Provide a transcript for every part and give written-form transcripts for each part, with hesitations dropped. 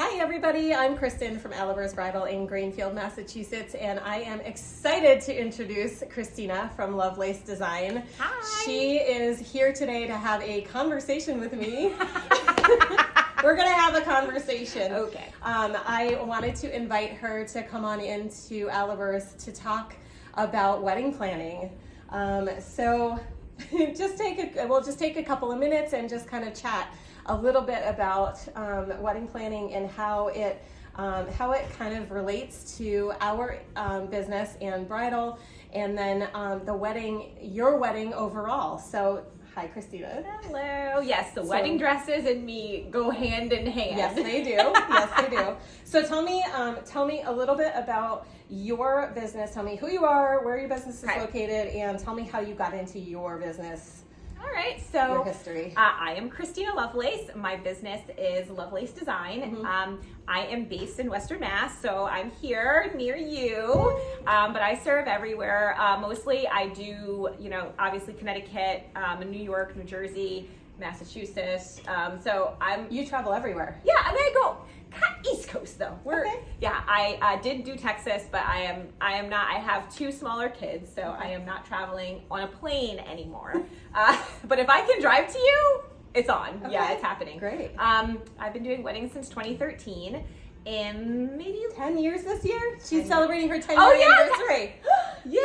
Hi everybody, I'm Kristen from Oliver's Bridal in Greenfield, Massachusetts, and I am excited to introduce Christina from Lovelace Design. Hi! She is here today to have a conversation with me. We're gonna have a conversation. Okay. I wanted to invite her to come on into Oliver's to talk about wedding planning. So we'll just take a couple of minutes and just kind of chat a little bit about wedding planning and how it kind of relates to our business and bridal, and then your wedding overall. So, hi, Christina. Hello. Yes, the wedding dresses and me go hand in hand. Yes, they do. Yes, they do. So tell me a little bit about your business. Tell me who you are, where your business is located, and tell me how you got into your business. All right, so your history. I am Christina Lovelace. My business is Lovelace Design. Mm-hmm. I am based in Western Mass, so I'm here near you, but I serve everywhere. Mostly I do, obviously Connecticut, New York, New Jersey, Massachusetts. You travel everywhere. Yeah, I mean, I go East Coast though. Okay. Yeah, I did do Texas, but I am not. I have two smaller kids, so I am not traveling on a plane anymore. But if I can drive to you, it's on. Okay. Yeah, it's happening. Great. I've been doing weddings since 2013, and maybe 10 years this year? She's celebrating her 10-year anniversary. Yeah,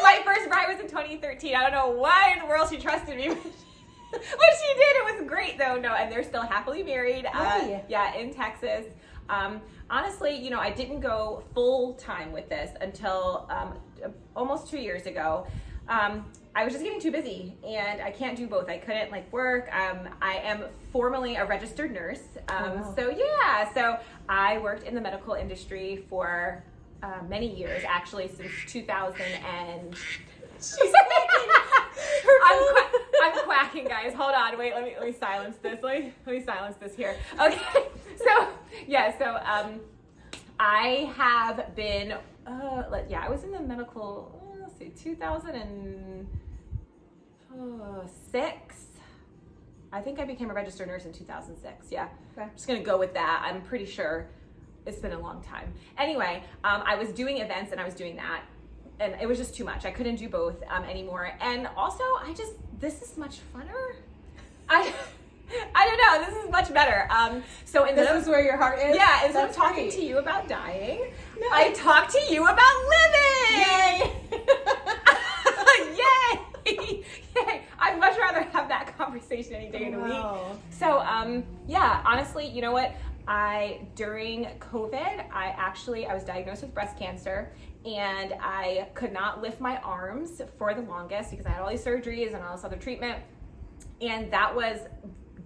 my first bride was in 2013. I don't know why in the world she trusted me. But she did. It was great though. No, and they're still happily married. In Texas. Honestly, I didn't go full time with this until almost 2 years ago. I was just getting too busy, and I can't do both. I couldn't work. I am formally a registered nurse. So I worked in the medical industry for many years, actually since 2000 and. She's I'm quacking, guys. Hold on. Wait. Let me silence this. Let me silence this here. Okay. I have been. I was in the medical. Let's see, 2006. I think I became a registered nurse in 2006. Yeah. Okay. I'm just gonna go with that. I'm pretty sure it's been a long time. Anyway, I was doing events and I was doing that. And it was just too much. I couldn't do both anymore. And also, this is much funner. I don't know. This is much better. This is where your heart is? Yeah, instead of talking to you about dying, I talk to you about living. Yay! Yay! I'd much rather have that conversation any day of the week. So, honestly, you know what? During COVID, I was diagnosed with breast cancer, and I could not lift my arms for the longest because I had all these surgeries and all this other treatment. And that was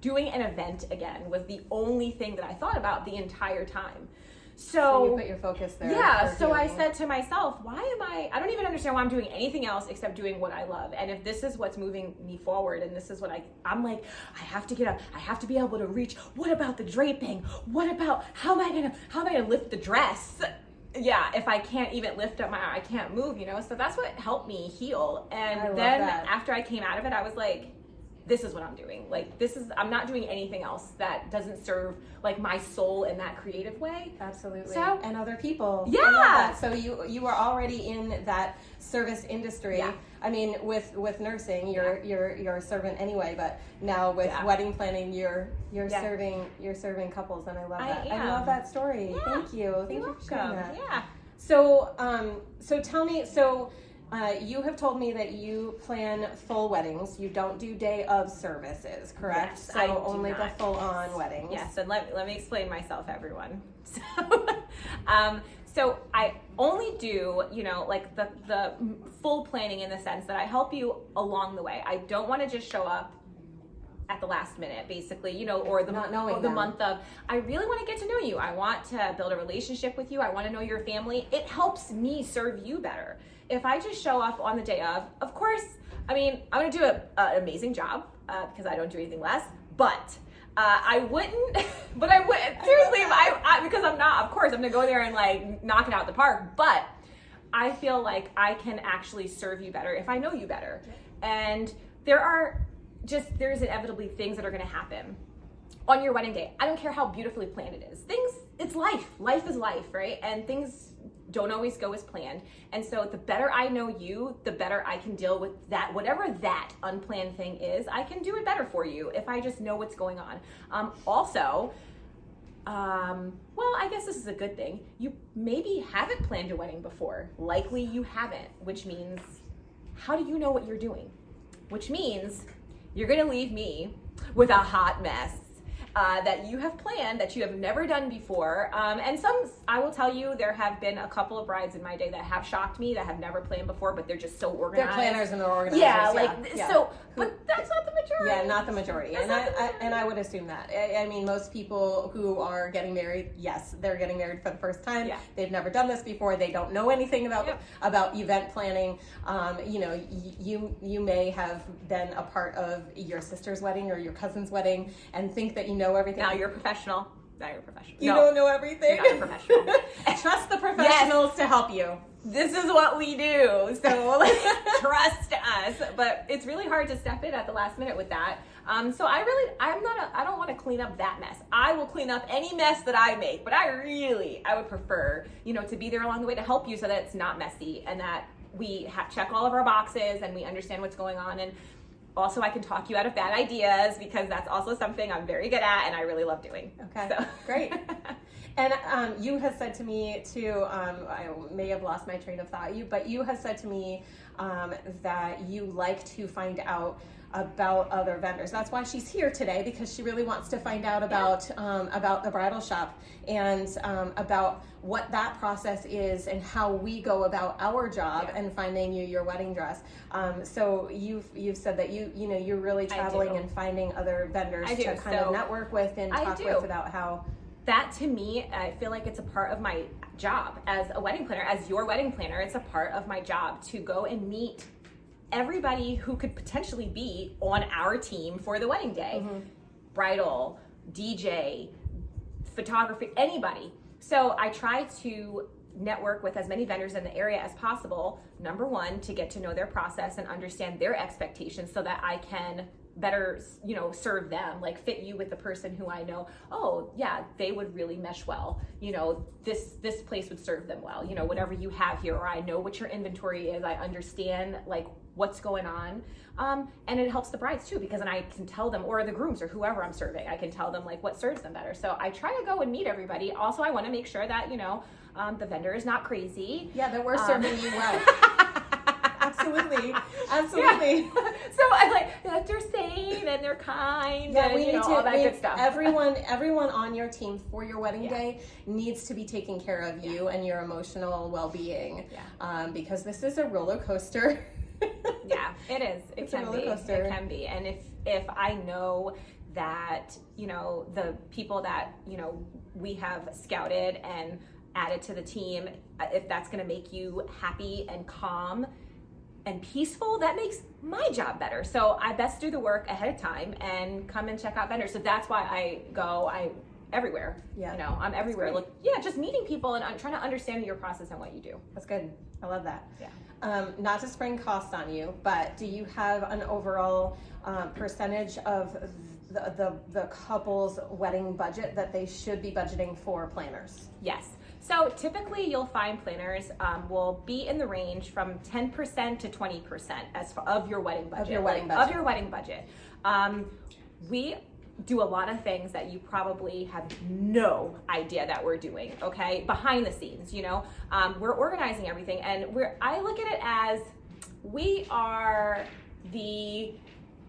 doing an event again was the only thing that I thought about the entire time. So you put your focus there. Yeah, so I said to myself, I don't even understand why I'm doing anything else except doing what I love. And if this is what's moving me forward, and this is what I'm like, I have to get up, I have to be able to reach. What about the draping? What about, how am I gonna lift the dress? Yeah, if I can't even lift up my arm, I can't move, So that's what helped me heal. And then after I came out of it, I was like, this is what I'm doing. I'm not doing anything else that doesn't serve my soul in that creative way. Absolutely. So, and other people. Yeah. I love that. So you were already in that service industry. Yeah. I mean, with nursing, you're a servant anyway, but now with wedding planning, you're serving couples, and I love that. I love that story. Yeah. Thank you. Thank you for sharing that. Yeah. So tell me, you have told me that you plan full weddings. You don't do day of services, correct? Yes, so I do only not. the full-on weddings. Yes, and let me explain myself, everyone. So I only do, the full planning in the sense that I help you along the way. I don't want to just show up at the last minute, basically, or the month of. I really want to get to know you. I want to build a relationship with you. I want to know your family. It helps me serve you better. If I just show up on the day of course, I'm going to do an amazing job because I don't do anything less, but I wouldn't, seriously, because I'm not, of course, I'm going to go there and knock it out the park, but I feel like I can actually serve you better if I know you better. And there's inevitably things that are going to happen. on your wedding day, I don't care how beautifully planned it is. It's life. Life is life, right? And things don't always go as planned. And so the better I know you, the better I can deal with that, whatever that unplanned thing is, I can do it better for you if I just know what's going on. Well, I guess this is a good thing. You maybe haven't planned your wedding before. Likely you haven't, which means, how do you know what you're doing? Which means you're gonna leave me with a hot mess that you have planned, that you have never done before. And I will tell you, there have been a couple of brides in my day that have shocked me, that have never planned before, but they're just so organized. They're planners and they're organizers. Yeah, so, but that's not the majority. Yeah, not the majority. And I would assume that. I mean, most people who are getting married, yes, they're getting married for the first time. Yeah. They've never done this before. They don't know anything about event planning. You may have been a part of your sister's wedding or your cousin's wedding and think that you know everything. Now you're a professional. You don't know everything. You're not a professional. Trust the professionals to help you. This is what we do. So trust us. But it's really hard to step in at the last minute with that. So I don't want to clean up that mess. I will clean up any mess that I make, but I would prefer, to be there along the way to help you so that it's not messy and that we check all of our boxes and we understand what's going on. And also, I can talk you out of bad ideas because that's also something I'm very good at and I really love doing. Okay, so. Great. And you have said to me too, I may have lost my train of thought, but you have said to me that you like to find out about other vendors. That's why she's here today, because she really wants to find out about the bridal shop and about what that process is and how we go about our job and finding you your wedding dress. So you've said that you're really traveling and finding other vendors to kind of network with and talk with about how. That to me, I feel like it's a part of my job as a wedding planner, as your wedding planner. It's a part of my job to go and meet everybody who could potentially be on our team for the wedding day. Mm-hmm. Bridal, DJ, photography, anybody. So I try to network with as many vendors in the area as possible. Number one, to get to know their process and understand their expectations so that I can better, serve them, like fit you with the person who I know, oh yeah, they would really mesh well. This place would serve them well, whatever you have here, or I know what your inventory is. I understand like what's going on. And it helps the brides too, because then I can tell them, or the grooms or whoever I'm serving, I can tell them like what serves them better. So I try to go and meet everybody. Also, I want to make sure that, the vendor is not crazy. Yeah, that we're serving you well. Absolutely. Yeah. So I like that they're sane and they're kind and all that good stuff. Everyone on your team for your wedding day needs to be taking care of you and your emotional well-being. Yeah. Because this is a roller coaster. Yeah, it is. It can be. And if I know that, the people that, we have scouted and added to the team, if that's going to make you happy and calm and peaceful, that makes my job better. So I best do the work ahead of time and come and check out vendors. So that's why I go everywhere. Yeah. I'm everywhere. Just meeting people and I'm trying to understand your process and what you do. That's good. I love that. Yeah. Not to spring cost on you, but do you have an overall percentage of the couple's wedding budget that they should be budgeting for planners? Yes. So typically you'll find planners will be in the range from 10% to 20% of your wedding budget. Of your wedding budget. We do a lot of things that you probably have no idea that we're doing, okay? Behind the scenes, we're organizing everything, and I look at it as we're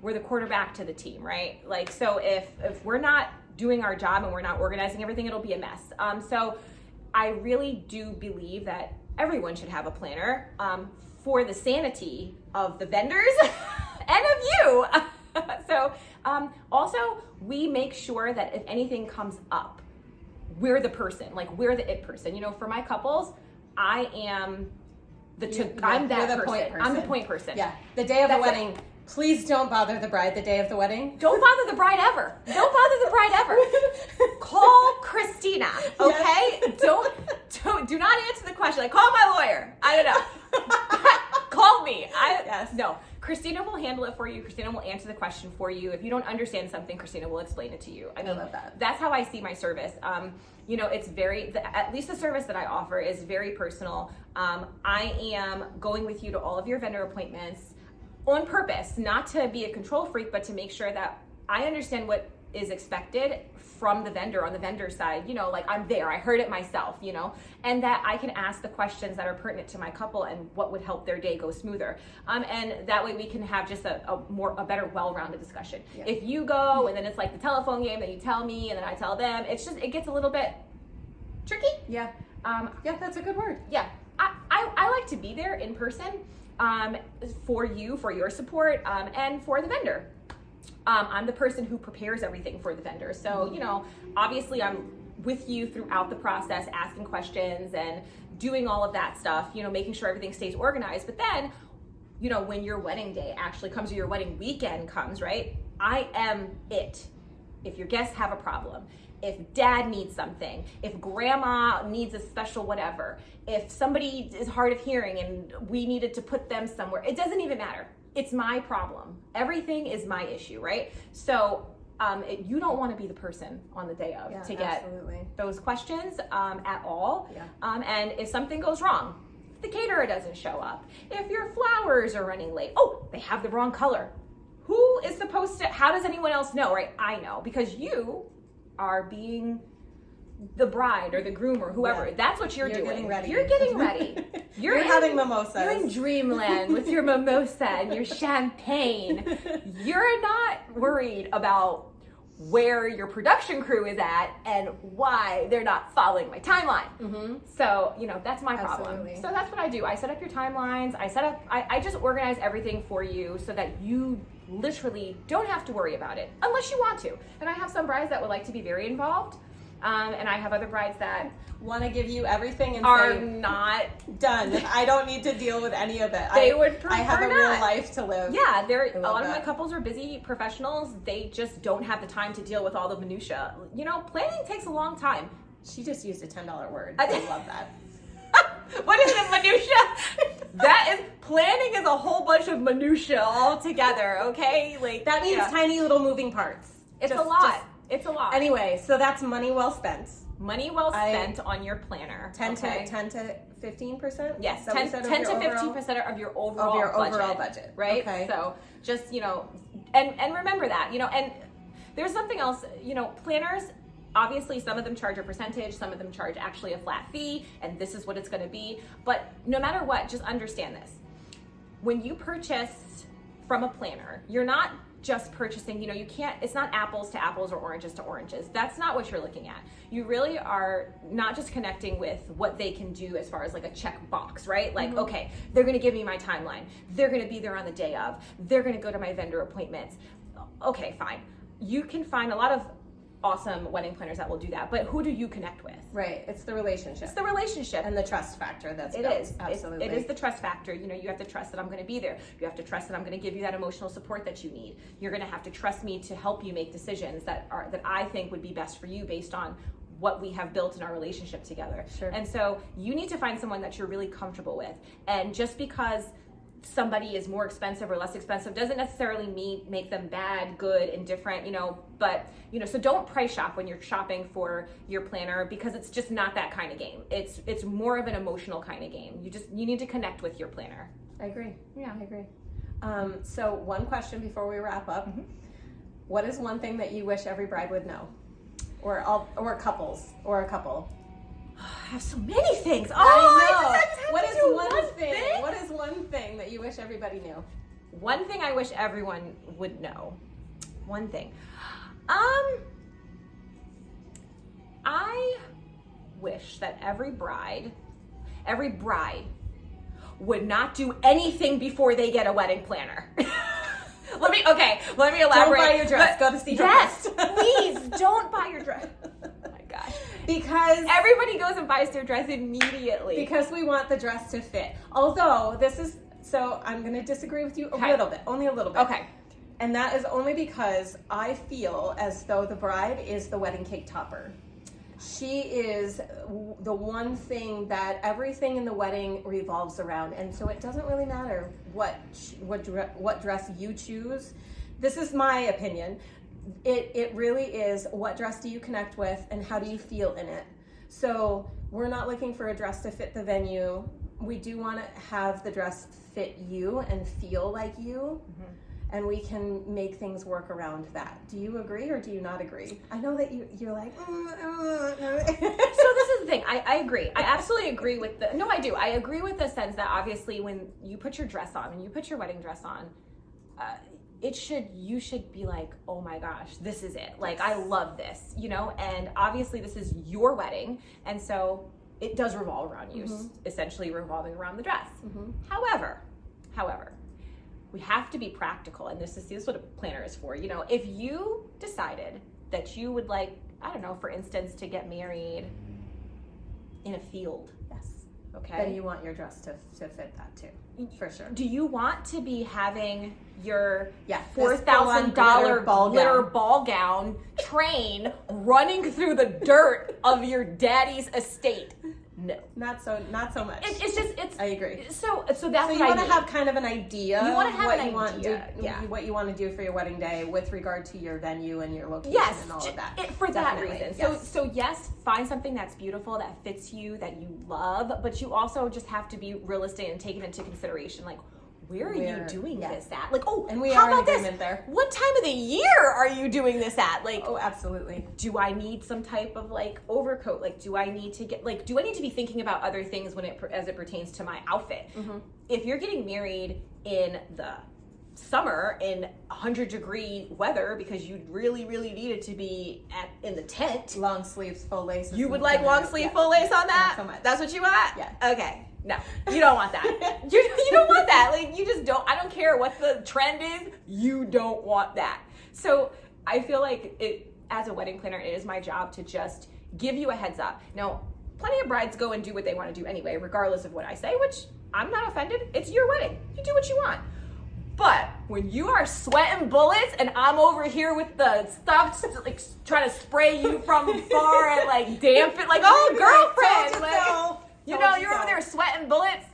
the quarterback to the team, right? Like, so if we're not doing our job and we're not organizing everything, it'll be a mess. So I really do believe that everyone should have a planner for the sanity of the vendors and of you. So also, we make sure that if anything comes up, we're the person, like we're the it person. For my couples, I am I'm that person. I'm the point person. Yeah. The day of the wedding. Please don't bother the bride the day of the wedding. Don't bother the bride ever. Don't bother the bride ever. Call Christina, okay? Yes. Do not answer the question. Like, call my lawyer. I don't know. Call me. No. Christina will handle handle it for you. Christina will answer the question for you. If you don't understand something, Christina will explain it to you. I mean, love that. That's how I see my service. You know, it's at least the service that I offer is very personal. I am going with you to all of your vendor appointments on purpose, not to be a control freak, but to make sure that I understand what is expected from the vendor on the vendor side, you know, like I'm there, I heard it myself, you know, and that I can ask the questions that are pertinent to my couple and what would help their day go smoother. And that way we can have just a better, well-rounded discussion. Yeah. If you go and then it's like the telephone game that you tell me and then I tell them, it gets a little bit tricky. Yeah. Yeah, that's a good word. Yeah. I like to be there in person for you, for your support, and for the vendor. I'm the person who prepares everything for the vendor. So, you know, obviously I'm with you throughout the process, asking questions and doing all of that stuff, you know, making sure everything stays organized. But then, you know, when your wedding day actually comes or your wedding weekend comes, right? I am it. If your guests have a problem, if dad needs something, if grandma needs a special whatever, if somebody is hard of hearing and we needed to put them somewhere, it doesn't even matter. It's my problem. Everything is my issue, right? So you don't want to be the person on the day of to get those questions at all. Yeah. And if something goes wrong, if the caterer doesn't show up, if your flowers are running late, oh, they have the wrong color. Who is supposed to, how does anyone else know, right? I know, because you are being the bride or the groom or whoever. Yeah. That's what you're doing. Getting ready. You're getting ready. You're having mimosas. You're in dreamland with your mimosa and your champagne. You're not worried about where your production crew is at and why they're not following my timeline. Mm-hmm. So, you know, that's my problem. Absolutely. So that's what I do. I set up your timelines. I just organize everything for you so that you literally don't have to worry about it unless you want to. And I have some brides that would like to be very involved. And I have other brides that want to give you everything and are say, not done. I don't need to deal with any of it. They would prefer I have a not. real life to live. Yeah, a lot of my couples are busy professionals. They just don't have the time to deal with all the minutia. You know, planning takes a long time. She just used a $10 word. I love that. What is it, minutia? That is, planning is a whole bunch of minutia all together, okay? Like that means tiny little moving parts. It's a lot. It's a lot. Anyway, so that's money well spent. Money well spent on your planner. 10 to 15%? Yes, 10 to 15% of your overall budget. Right? Okay. So just, you know, and remember that, you know, and there's something else, you know, planners, obviously some of them charge a percentage, some of them charge actually a flat fee, and this is what it's going to be. But no matter what, just understand this. When you purchase from a planner, you're not just purchasing, you know, you can't, it's not apples to apples or oranges to oranges. That's not what you're looking at. You really are not just connecting with what they can do as far as like a check box, right? Like, okay, they're going to give me my timeline. They're going to be there on the day of. They're going to go to my vendor appointments. Okay, fine. You can find a lot of awesome wedding planners that will do that, but who do you connect with? Right, it's the relationship. It's the relationship. And the trust factor that's it built. Is. Absolutely. It is the trust factor. You know, you have to trust that I'm going to be there. You have to trust that I'm going to give you that emotional support that you need. You're going to have to trust me to help you make decisions that I think would be best for you based on what we have built in our relationship together. Sure. And so you need to find someone that you're really comfortable with. And just because somebody is more expensive or less expensive doesn't necessarily make them bad, good, indifferent, you know, but, you know, so don't price shop when you're shopping for your planner because it's just not that kind of game. It's more of an emotional kind of game. You need to connect with your planner. I agree. Yeah, I agree. So one question before we wrap up. Mm-hmm. What is one thing that you wish every bride would know? Or a couple? I have so many things. Oh, I know. What is one thing that you wish everybody knew? One thing I wish everyone would know. One thing. I wish that every bride would not do anything before they get a wedding planner. Let me elaborate. Don't buy your dress. Go to see your dress. Yes, please don't buy your dress. Because everybody goes and buys their dress immediately. Because we want the dress to fit. Although I'm going to disagree with you a little bit, only a little bit. Okay. And that is only because I feel as though the bride is the wedding cake topper. She is the one thing that everything in the wedding revolves around, and so it doesn't really matter what dress you choose. This is my opinion. It really is, what dress do you connect with and how do you feel in it? So we're not looking for a dress to fit the venue. We do want to have the dress fit you and feel like you. Mm-hmm. And we can make things work around that. Do you agree or do you not agree? I know that you're like, So this is the thing. I agree. I absolutely agree with I do. I agree with the sense that obviously when you put your dress on, when you put your wedding dress on, you should be like, oh my gosh, this is it. Like, I love this, and obviously this is your wedding. And so it does revolve around you, mm-hmm. essentially revolving around the dress. Mm-hmm. However, we have to be practical, and this is what a planner is for. If you decided that you would like, I don't know, for instance, to get married in a field. Yes. Okay. Then you want your dress to fit that too, for sure. Do you want to be having your $4,000 glitter ball gown train running through the dirt of your daddy's estate? No, not so much. It's. I agree. So that's so you want to have kind of an idea. You want to have what an you want idea. what you want to do for your wedding day with regard to your venue and your location and all of that. For that reason. Yes. So yes, find something that's beautiful, that fits you, that you love, but you also just have to be realistic and take it into consideration, like, where are you doing this at? Like, and we how are about in agreement this? There. What time of the year are you doing this at? Like, oh, absolutely. Do I need some type of like overcoat? Like, do I need to be thinking about other things as it pertains to my outfit? Mm-hmm. If you're getting married in the summer in 100-degree weather because you really, really needed to be in the tent, long sleeves, full lace. You would like long sleeve, full lace on that? Not so much. That's what you want? Yeah. Okay. No, you don't want that. you don't want that. Like, you just don't. I don't care what the trend is. You don't want that. So I feel like as a wedding planner, it is my job to just give you a heads up. Now, plenty of brides go and do what they want to do anyway, regardless of what I say, which I'm not offended. It's your wedding. You do what you want. But when you are sweating bullets and I'm over here with the stuff, like trying to spray you from far and like damp it, like, oh, girlfriend, you're over there sweating bullets.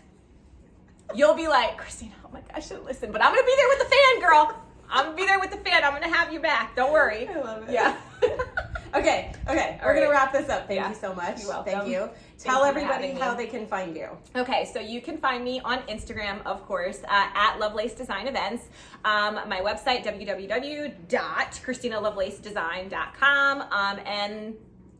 You'll be like, Christina, oh my gosh, I should listen, but I'm gonna be there with the fan, girl. I'm gonna be there with the fan. I'm gonna have you back. Don't worry. I love it. Yeah. Okay. We're gonna wrap this up. Thank you so much. You're welcome. Thank you. Tell everybody how they can find you. Okay, so you can find me on Instagram, of course, at Lovelace Design Events. My website, www.ChristinaLovelacedDesign.com, and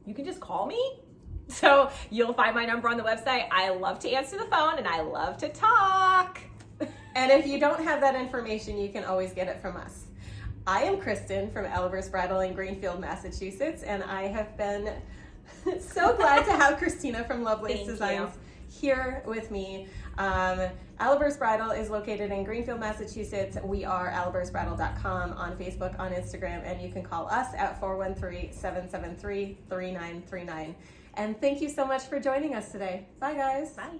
you can just call me. So you'll find my number on the website. I love to answer the phone and I love to talk. And if you don't have that information, you can always get it from us. I am Kristen from Alibers Bridal in Greenfield, Massachusetts, and I have been so glad to have Christina from Lovelace Designs here with me. Alibers Bridal is located in Greenfield, Massachusetts. We are alibersbridal.com on Facebook, on Instagram, and you can call us at 413-773-3939. And thank you so much for joining us today. Bye, guys. Bye.